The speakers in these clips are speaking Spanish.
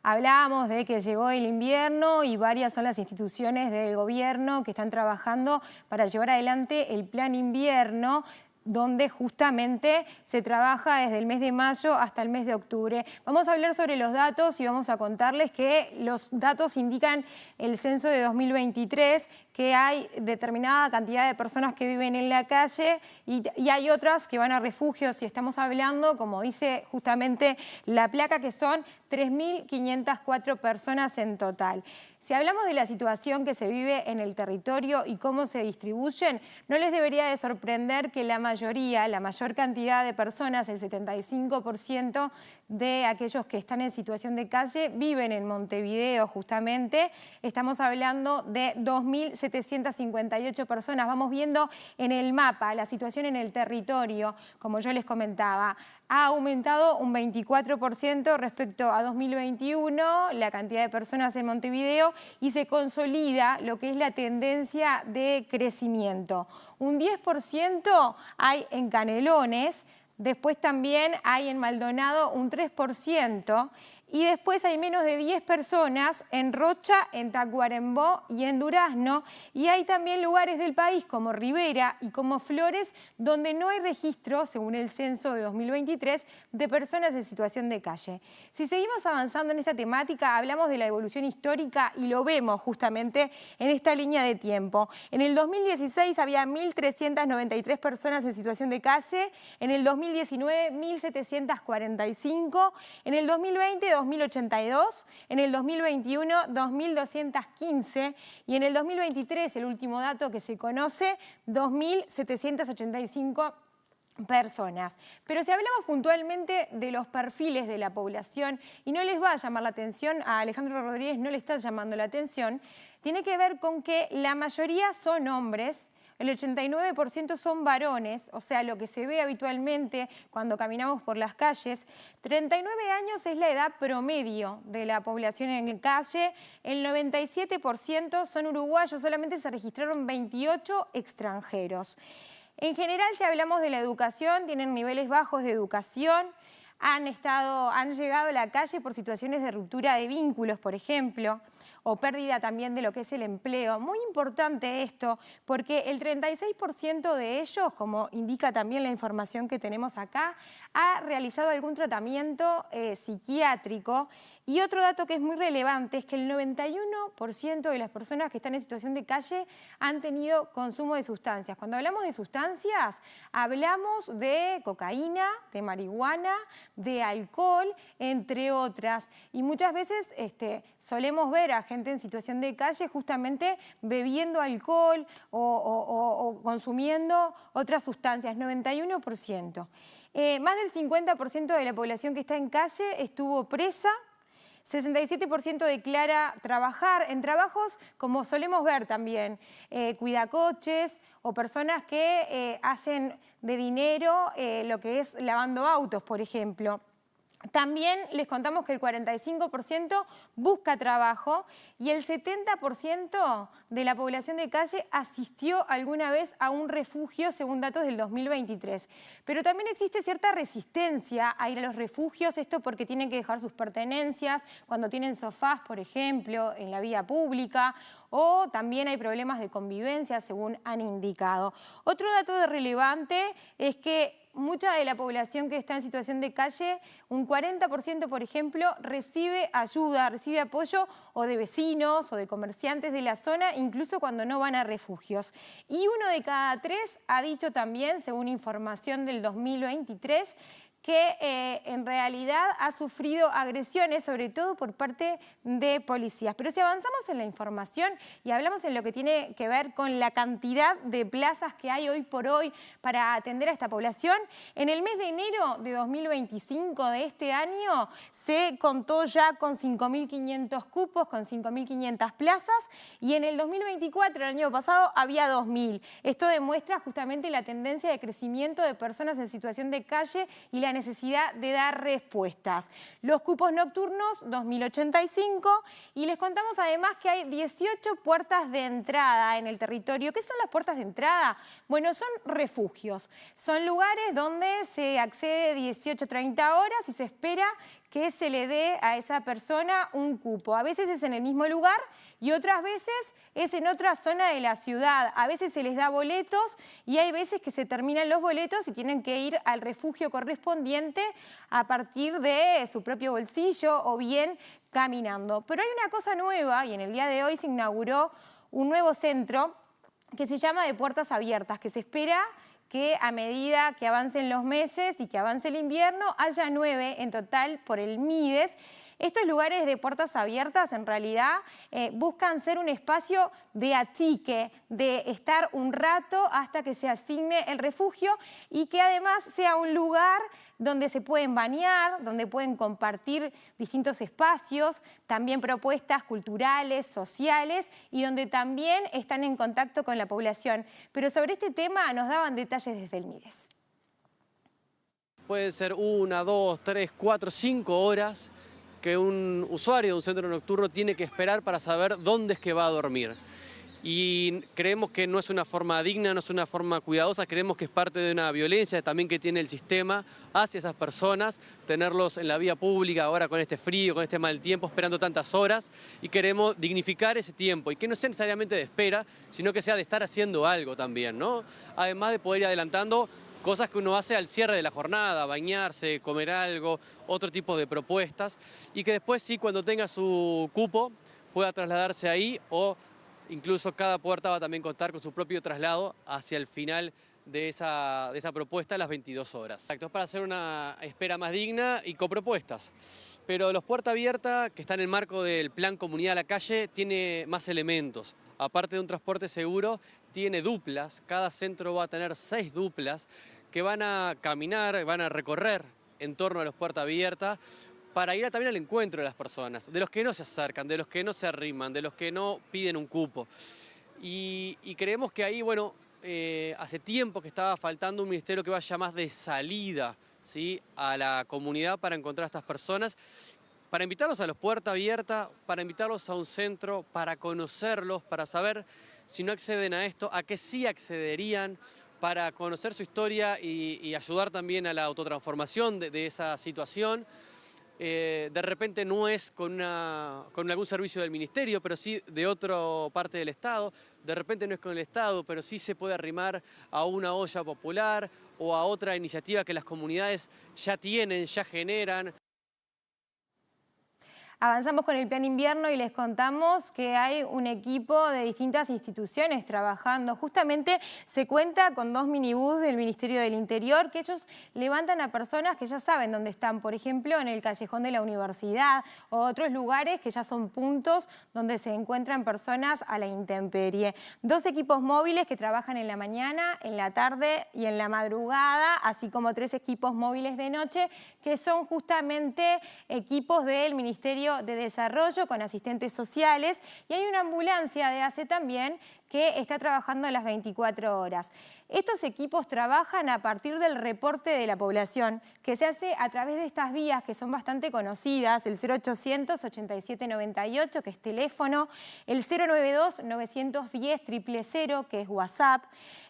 Hablábamos de que llegó el invierno y varias son las instituciones del gobierno que están trabajando para llevar adelante el plan invierno, donde justamente se trabaja desde el mes de mayo hasta el mes de octubre. Vamos a hablar sobre los datos y vamos a contarles que los datos indican el censo de 2023, que hay determinada cantidad de personas que viven en la calle y hay otras que van a refugios, y estamos hablando, como dice justamente la placa, que son 3.504 personas en total. Si hablamos de la situación que se vive en el territorio y cómo se distribuyen, no les debería de sorprender que la mayor cantidad de personas, el 75% de aquellos que están en situación de calle, viven en Montevideo justamente. Estamos hablando de 2.758 personas. Vamos viendo en el mapa la situación en el territorio, como yo les comentaba. Ha aumentado un 24% respecto a 2021 la cantidad de personas en Montevideo y se consolida lo que es la tendencia de crecimiento. Un 10% hay en Canelones, después también hay en Maldonado un 3%. Y después hay menos de 10 personas en Rocha, en Tacuarembó y en Durazno. Y hay también lugares del país como Rivera y como Flores, donde no hay registro, según el censo de 2023, de personas en situación de calle. Si seguimos avanzando en esta temática, hablamos de la evolución histórica y lo vemos justamente en esta línea de tiempo. En el 2016 había 1.393 personas en situación de calle, en el 2019 1.745, en el 2020 2.082, en el 2021 2.215 y en el 2023, el último dato que se conoce, 2.785 personas. Pero si hablamos puntualmente de los perfiles de la población, y no les va a llamar la atención, a Alejandro Rodríguez no le está llamando la atención, tiene que ver con que la mayoría son hombres. El 89% son varones, o sea, lo que se ve habitualmente cuando caminamos por las calles. 39 años es la edad promedio de la población en calle. El 97% son uruguayos, solamente se registraron 28 extranjeros. En general, si hablamos de la educación, tienen niveles bajos de educación. Han llegado a la calle por situaciones de ruptura de vínculos, por ejemplo, o pérdida también de lo que es el empleo. Muy importante esto, porque el 36% de ellos, como indica también la información que tenemos acá, ha realizado algún tratamiento psiquiátrico. Y otro dato que es muy relevante es que el 91% de las personas que están en situación de calle han tenido consumo de sustancias. Cuando hablamos de sustancias, hablamos de cocaína, de marihuana, de alcohol, entre otras. Y muchas veces solemos ver a gente en situación de calle justamente bebiendo alcohol o consumiendo otras sustancias, 91%. Más del 50% de la población que está en calle estuvo presa. 67% declara trabajar en trabajos como solemos ver también, cuidacoches o personas que hacen de dinero lo que es lavando autos, por ejemplo. También les contamos que el 45% busca trabajo y el 70% de la población de calle asistió alguna vez a un refugio, según datos del 2023. Pero también existe cierta resistencia a ir a los refugios, esto porque tienen que dejar sus pertenencias, cuando tienen sofás, por ejemplo, en la vía pública, o también hay problemas de convivencia, según han indicado. Otro dato relevante es que mucha de la población que está en situación de calle, un 40%, por ejemplo, recibe ayuda, recibe apoyo o de vecinos o de comerciantes de la zona, incluso cuando no van a refugios. Y 1 de cada 3 ha dicho también, según información del 2023, que en realidad ha sufrido agresiones, sobre todo por parte de policías. Pero si avanzamos en la información y hablamos en lo que tiene que ver con la cantidad de plazas que hay hoy por hoy para atender a esta población, en el mes de enero de 2025 de este año se contó ya con 5.500 cupos, con 5.500 plazas, y en el 2024, el año pasado, había 2.000. Esto demuestra justamente la tendencia de crecimiento de personas en situación de calle y la necesidad de dar respuestas. Los cupos nocturnos, 2.085, y les contamos además que hay 18 puertas de entrada en el territorio. ¿Qué son las puertas de entrada? Bueno, son refugios, son lugares donde se accede 18-30 horas y se espera que se le dé a esa persona un cupo. A veces es en el mismo lugar y otras veces es en otra zona de la ciudad. A veces se les da boletos y hay veces que se terminan los boletos y tienen que ir al refugio correspondiente a partir de su propio bolsillo o bien caminando. Pero hay una cosa nueva y en el día de hoy se inauguró un nuevo centro que se llama de Puertas Abiertas, que se espera que a medida que avancen los meses y que avance el invierno haya 9 en total por el Mides. Estos lugares de puertas abiertas en realidad buscan ser un espacio de achique, de estar un rato hasta que se asigne el refugio y que además sea un lugar donde se pueden bañar, donde pueden compartir distintos espacios, también propuestas culturales, sociales y donde también están en contacto con la población. Pero sobre este tema nos daban detalles desde el Mides. Puede ser 1, 2, 3, 4, 5 horas que un usuario de un centro nocturno tiene que esperar para saber dónde es que va a dormir. Y creemos que no es una forma digna, no es una forma cuidadosa, creemos que es parte de una violencia también que tiene el sistema hacia esas personas, tenerlos en la vía pública ahora con este frío, con este mal tiempo, esperando tantas horas, y queremos dignificar ese tiempo y que no sea necesariamente de espera, sino que sea de estar haciendo algo también, ¿no? Además de poder ir adelantando cosas que uno hace al cierre de la jornada, bañarse, comer algo, otro tipo de propuestas, y que después sí, cuando tenga su cupo, pueda trasladarse ahí o incluso cada puerta va a también contar con su propio traslado hacia el final de esa propuesta a las 22 horas. Exacto, es para hacer una espera más digna y con propuestas. Pero los Puerta Abierta, que está en el marco del Plan Comunidad a la Calle, tiene más elementos. Aparte de un transporte seguro, tiene duplas. Cada centro va a tener 6 duplas que van a caminar, van a recorrer en torno a los Puerta Abierta para ir también al encuentro de las personas, de los que no se acercan, de los que no se arriman, de los que no piden un cupo. Y creemos que ahí, bueno, hace tiempo que estaba faltando un ministerio que vaya más de salida, ¿sí?, a la comunidad para encontrar a estas personas, para invitarlos a los Puerta Abierta, para invitarlos a un centro, para conocerlos, para saber si no acceden a esto, a qué sí accederían, para conocer su historia y ayudar también a la autotransformación de esa situación. De repente no es con algún servicio del ministerio, pero sí de otra parte del Estado. De repente no es con el Estado, pero sí se puede arrimar a una olla popular o a otra iniciativa que las comunidades ya tienen, ya generan. Avanzamos con el plan invierno y les contamos que hay un equipo de distintas instituciones trabajando. Justamente se cuenta con 2 minibús del Ministerio del Interior que ellos levantan a personas que ya saben dónde están, por ejemplo, en el callejón de la universidad o otros lugares que ya son puntos donde se encuentran personas a la intemperie. 2 equipos móviles que trabajan en la mañana, en la tarde y en la madrugada, así como 3 equipos móviles de noche que son justamente equipos del Ministerio de Desarrollo con asistentes sociales y hay una ambulancia de ACE también que está trabajando las 24 horas. Estos equipos trabajan a partir del reporte de la población que se hace a través de estas vías que son bastante conocidas, el 0800 87 98 que es teléfono, el 092 910 000 que es WhatsApp,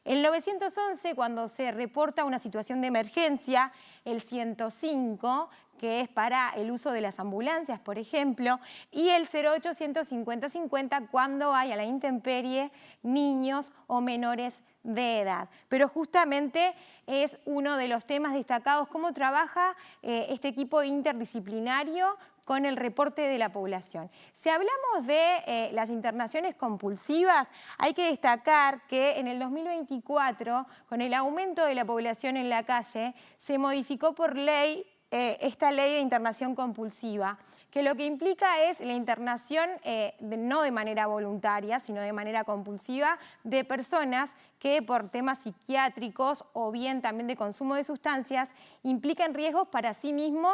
el 911 cuando se reporta una situación de emergencia, el 105 que es para el uso de las ambulancias, por ejemplo, y el 0800 50 50 cuando hay a la intemperie niños o menores de edad. Pero justamente es uno de los temas destacados, cómo trabaja este equipo interdisciplinario con el reporte de la población. Si hablamos de las internaciones compulsivas, hay que destacar que en el 2024, con el aumento de la población en la calle, se modificó por ley esta ley de internación compulsiva, que lo que implica es la internación no de manera voluntaria, sino de manera compulsiva, de personas que por temas psiquiátricos o bien también de consumo de sustancias implican riesgos para sí mismo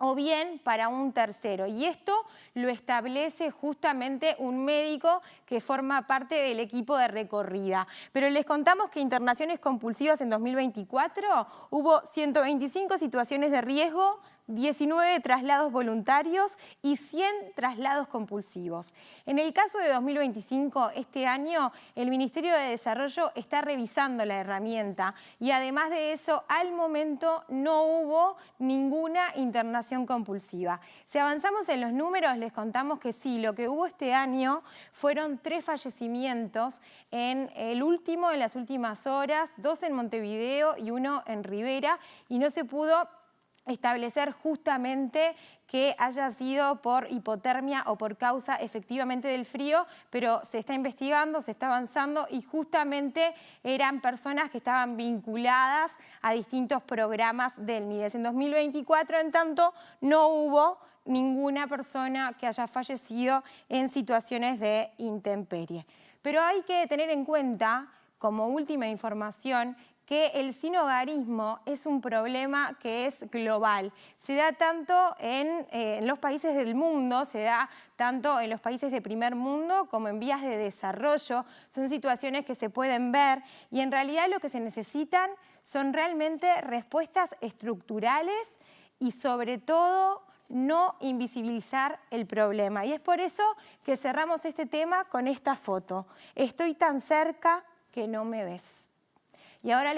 o bien para un tercero. Y esto lo establece justamente un médico que forma parte del equipo de recorrida. Pero les contamos que internaciones compulsivas en 2024 hubo 125 situaciones de riesgo 19 traslados voluntarios y 100 traslados compulsivos. En el caso de 2025, este año, el Ministerio de Desarrollo está revisando la herramienta y además de eso, al momento no hubo ninguna internación compulsiva. Si avanzamos en los números, les contamos que sí, lo que hubo este año fueron 3 fallecimientos en las últimas horas, 2 en Montevideo y 1 en Rivera, y no se pudo establecer justamente que haya sido por hipotermia o por causa efectivamente del frío, pero se está investigando, se está avanzando y justamente eran personas que estaban vinculadas a distintos programas del MIDES. En 2024, en tanto, no hubo ninguna persona que haya fallecido en situaciones de intemperie. Pero hay que tener en cuenta, como última información, que el sinhogarismo es un problema que es global. Se da tanto en los países del mundo, se da tanto en los países de primer mundo como en vías de desarrollo. Son situaciones que se pueden ver y en realidad lo que se necesitan son realmente respuestas estructurales y sobre todo no invisibilizar el problema. Y es por eso que cerramos este tema con esta foto. Estoy tan cerca que no me ves. Y ahora les